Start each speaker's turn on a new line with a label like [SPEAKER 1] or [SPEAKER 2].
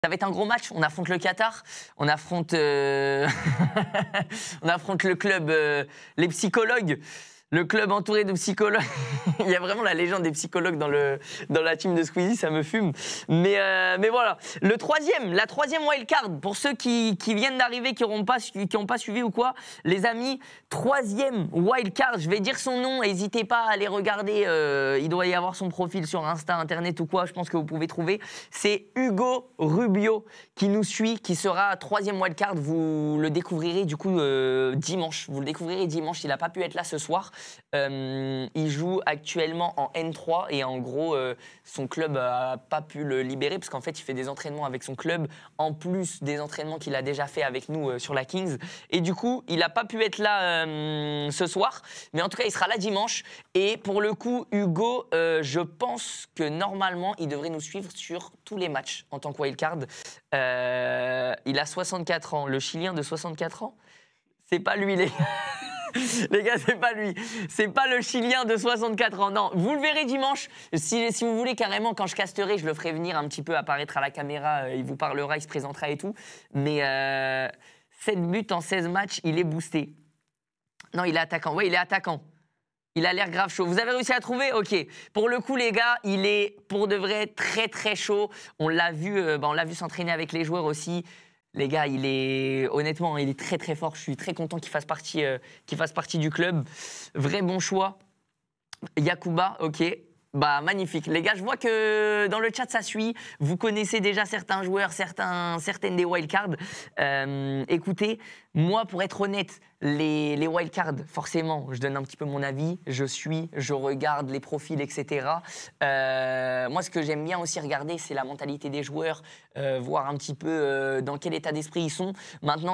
[SPEAKER 1] Ça va être un gros match. On affronte le Qatar, on affronte, on affronte le club, les psychologues. Le club entouré de psychologues. Il y a vraiment la légende des psychologues dans la team de Squeezie, ça me fume. Mais voilà. La troisième wildcard, pour ceux qui viennent d'arriver, qui n'ont pas suivi ou quoi, les amis, troisième wildcard, je vais dire son nom, n'hésitez pas à aller regarder, il doit y avoir son profil sur Insta, Internet ou quoi, je pense que vous pouvez trouver. C'est Hugo Rubio qui nous suit, qui sera troisième wildcard. Vous le découvrirez du coup dimanche. Vous le découvrirez dimanche, il n'a pas pu être là ce soir. Il joue actuellement en N3 et en gros son club n'a pas pu le libérer parce qu'en fait il fait des entraînements avec son club en plus des entraînements qu'il a déjà fait avec nous sur la Kings et du coup il n'a pas pu être là ce soir, mais en tout cas il sera là dimanche. Et pour le coup Hugo, je pense que normalement il devrait nous suivre sur tous les matchs en tant que wildcard. Il a 64 ans, le Chilien de 64 ans, c'est pas lui les les gars, c'est pas lui. C'est pas le Chilien de 64 ans. Non, vous le verrez dimanche. Si vous voulez, carrément, quand je casterai, je le ferai venir un petit peu apparaître à la caméra. Il vous parlera, il se présentera et tout. Mais 7 buts en 16 matchs, il est boosté. Non, il est attaquant. Oui, il est attaquant. Il a l'air grave chaud. Vous avez réussi à trouver? Ok. Pour le coup, les gars, il est pour de vrai très, très chaud. On l'a vu, on l'a vu s'entraîner avec les joueurs aussi. Les gars, honnêtement, il est très très fort. Je suis très content qu'il fasse partie du club. Vrai bon choix. Yakuba, ok. Bah magnifique. Les gars, je vois que dans le chat ça suit. Vous connaissez déjà certains joueurs, certaines des wildcards. Écoutez, moi pour être honnête, les wildcards, forcément, je donne un petit peu mon avis. Je regarde les profils, etc. Moi, ce que j'aime bien aussi regarder, c'est la mentalité des joueurs, voir un petit peu dans quel état d'esprit ils sont. Maintenant,